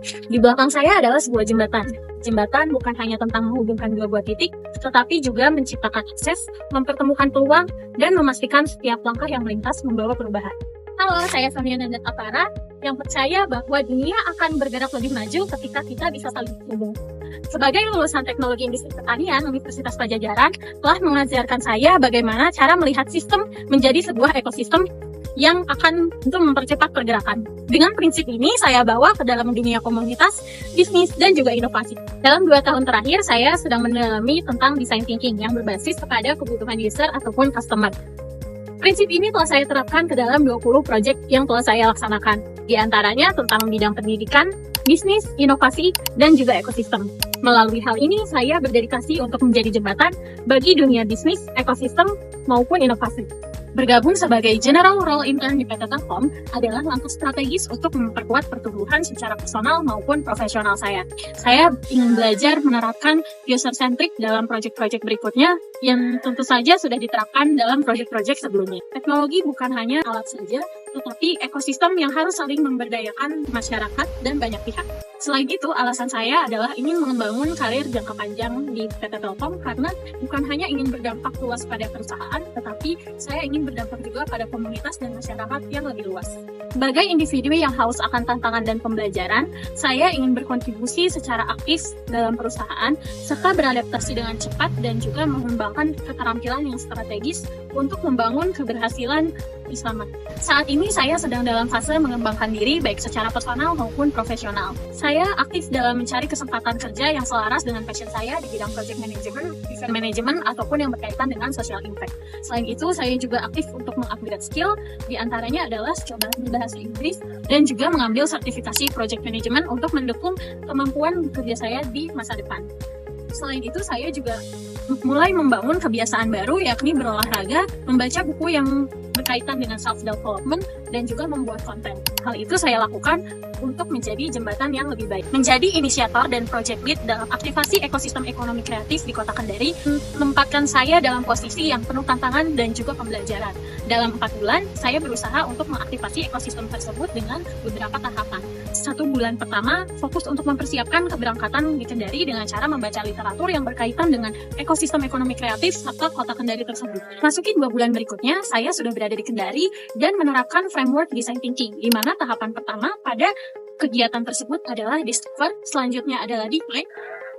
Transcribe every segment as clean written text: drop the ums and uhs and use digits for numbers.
Di belakang saya adalah sebuah jembatan. Jembatan bukan hanya tentang menghubungkan dua buah titik, tetapi juga menciptakan akses, mempertemukan peluang, dan memastikan setiap langkah yang melintas membawa perubahan. Halo, saya Sonia Nandat Apara, yang percaya bahwa dunia akan bergerak lebih maju ketika kita bisa saling terhubung. Sebagai lulusan Teknologi Industri Pertanian Universitas Padjadjaran, telah mengajarkan saya bagaimana cara melihat sistem menjadi sebuah ekosistem yang akan untuk mempercepat pergerakan. Dengan prinsip ini, saya bawa ke dalam dunia komunitas, bisnis, dan juga inovasi. Dalam 2 tahun terakhir, saya sedang mendalami tentang design thinking yang berbasis kepada kebutuhan user ataupun customer. Prinsip ini telah saya terapkan ke dalam 20 proyek yang telah saya laksanakan. Di antaranya tentang bidang pendidikan, bisnis, inovasi, dan juga ekosistem. Melalui hal ini, saya berdedikasi untuk menjadi jembatan bagi dunia bisnis, ekosistem, maupun inovasi. Bergabung sebagai General Role Intern di PT Telkom adalah langkah strategis untuk memperkuat pertumbuhan secara personal maupun profesional saya. Saya ingin belajar menerapkan user-centric dalam proyek-proyek berikutnya yang tentu saja sudah diterapkan dalam proyek-proyek sebelumnya. Teknologi bukan hanya alat saja, tetapi ekosistem yang harus saling memberdayakan masyarakat dan banyak pihak. Selain itu, alasan saya adalah ingin membangun karir jangka panjang di PT Telkom karena bukan hanya ingin berdampak luas pada perusahaan, tetapi saya ingin berdampak juga pada komunitas dan masyarakat yang lebih luas. Sebagai individu yang haus akan tantangan dan pembelajaran, saya ingin berkontribusi secara aktif dalam perusahaan, serta beradaptasi dengan cepat dan juga mengembangkan keterampilan yang strategis untuk membangun keberhasilan bersama. Saat ini saya sedang dalam fase mengembangkan diri baik secara personal maupun profesional. Saya aktif dalam mencari kesempatan kerja yang selaras dengan passion saya di bidang project management, event management, ataupun yang berkaitan dengan social impact. Selain itu, saya juga aktif untuk mengupgrade skill, di antaranya adalah coba bahasa Inggris dan juga mengambil sertifikasi project management untuk mendukung kemampuan kerja saya di masa depan. Selain itu, saya juga mulai membangun kebiasaan baru, yakni berolahraga, membaca buku yang berkaitan dengan self-development, dan juga membuat konten. Hal itu saya lakukan untuk menjadi jembatan yang lebih baik. Menjadi inisiator dan project lead dalam aktivasi ekosistem ekonomi kreatif di Kota Kendari menempatkan saya dalam posisi yang penuh tantangan dan juga pembelajaran. Dalam 4 bulan, saya berusaha untuk mengaktifasi ekosistem tersebut dengan beberapa tahapan. 1 bulan pertama, fokus untuk mempersiapkan keberangkatan di Kendari dengan cara membaca literatur yang berkaitan dengan ekosistem ekonomi kreatif serta Kota Kendari tersebut. Masuki 2 bulan berikutnya, saya sudah berada di Kendari dan menerapkan framework design thinking, di mana tahapan pertama pada kegiatan tersebut adalah discover, selanjutnya adalah define,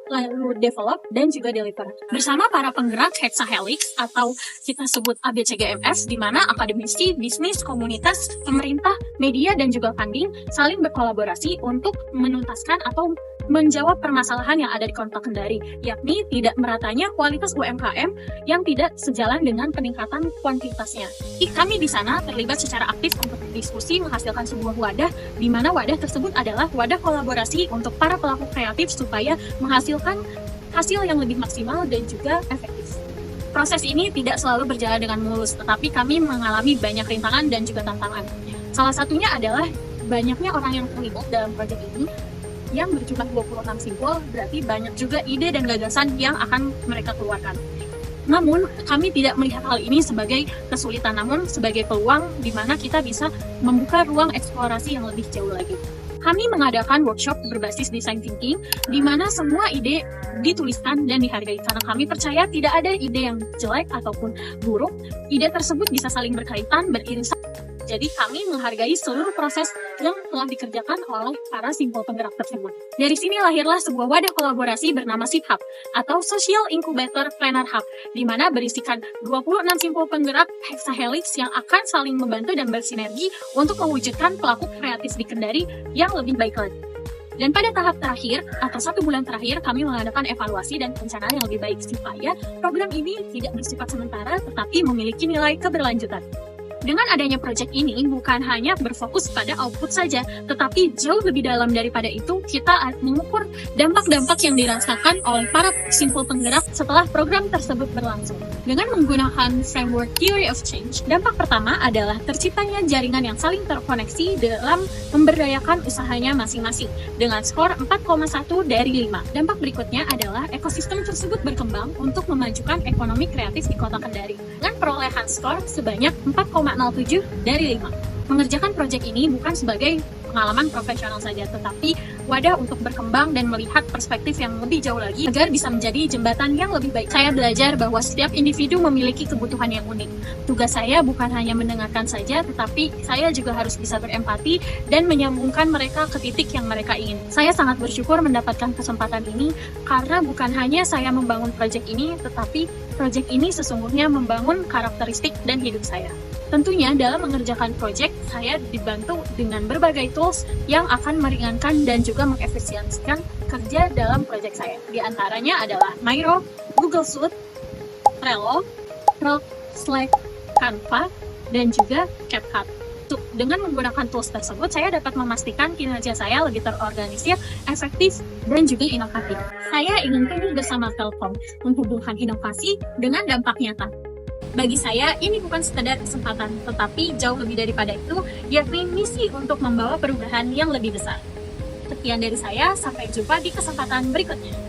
lalu develop, dan juga deliver. Bersama para penggerak Hexahelix atau kita sebut ABCGMS, di mana akademisi, bisnis, komunitas, pemerintah, media, dan juga funding saling berkolaborasi untuk menuntaskan atau menjawab permasalahan yang ada di Kota Kendari, yakni tidak meratanya kualitas UMKM yang tidak sejalan dengan peningkatan kuantitasnya. Kami di sana terlibat secara aktif untuk diskusi menghasilkan sebuah wadah, di mana wadah tersebut adalah wadah kolaborasi untuk para pelaku kreatif supaya menghasilkan hasil yang lebih maksimal dan juga efektif. Proses ini tidak selalu berjalan dengan mulus, tetapi kami mengalami banyak rintangan dan juga tantangan. Salah satunya adalah banyaknya orang yang terlibat dalam proyek ini, yang berjumlah 26 simpul, berarti banyak juga ide dan gagasan yang akan mereka keluarkan. Namun, kami tidak melihat hal ini sebagai kesulitan, namun sebagai peluang di mana kita bisa membuka ruang eksplorasi yang lebih jauh lagi. Kami mengadakan workshop berbasis design thinking, di mana semua ide dituliskan dan dihargai, karena kami percaya tidak ada ide yang jelek ataupun buruk. Ide tersebut bisa saling berkaitan, beririsan. Jadi kami menghargai seluruh proses yang telah dikerjakan oleh para simpul penggerak tersebut. Dari sini lahirlah sebuah wadah kolaborasi bernama SIP Hub atau Social Incubator Planner Hub, di mana berisikan 26 simpul penggerak Hexahelix yang akan saling membantu dan bersinergi untuk mewujudkan pelaku kreatif di Kendari yang lebih baik lagi. Dan pada tahap terakhir, atau 1 bulan terakhir, kami mengadakan evaluasi dan perencanaan yang lebih baik supaya program ini tidak bersifat sementara, tetapi memiliki nilai keberlanjutan. Dengan adanya proyek ini, bukan hanya berfokus pada output saja, tetapi jauh lebih dalam daripada itu, kita mengukur dampak-dampak yang dirasakan oleh para simpul penggerak setelah program tersebut berlangsung. Dengan menggunakan framework Theory of Change, dampak pertama adalah terciptanya jaringan yang saling terkoneksi dalam memberdayakan usahanya masing-masing, dengan skor 4,1 dari 5. Dampak berikutnya adalah ekosistem tersebut berkembang untuk memajukan ekonomi kreatif di Kota Kendari, dengan perolehan skor sebanyak 4,07 dari 5. Mengerjakan proyek ini bukan sebagai pengalaman profesional saja, tetapi wadah untuk berkembang dan melihat perspektif yang lebih jauh lagi agar bisa menjadi jembatan yang lebih baik. Saya belajar bahwa setiap individu memiliki kebutuhan yang unik. Tugas saya bukan hanya mendengarkan saja, tetapi saya juga harus bisa berempati dan menyambungkan mereka ke titik yang mereka ingin. Saya sangat bersyukur mendapatkan kesempatan ini karena bukan hanya saya membangun proyek ini, tetapi proyek ini sesungguhnya membangun karakteristik dan hidup saya. Tentunya dalam mengerjakan proyek, saya dibantu dengan berbagai tools yang akan meringankan dan juga mengefisiensikan kerja dalam proyek saya. Di antaranya adalah Miro, Google Suite, Trello, Slack, Canva, dan juga CapCut. Dengan menggunakan tools tersebut, saya dapat memastikan kinerja saya lebih terorganisir, efektif, dan juga inovatif. Saya ingin tumbuh bersama Telkom, menghubungkan inovasi dengan dampak nyata. Bagi saya, ini bukan sekedar kesempatan, tetapi jauh lebih daripada itu, yakni misi untuk membawa perubahan yang lebih besar. Sekian dari saya, sampai jumpa di kesempatan berikutnya.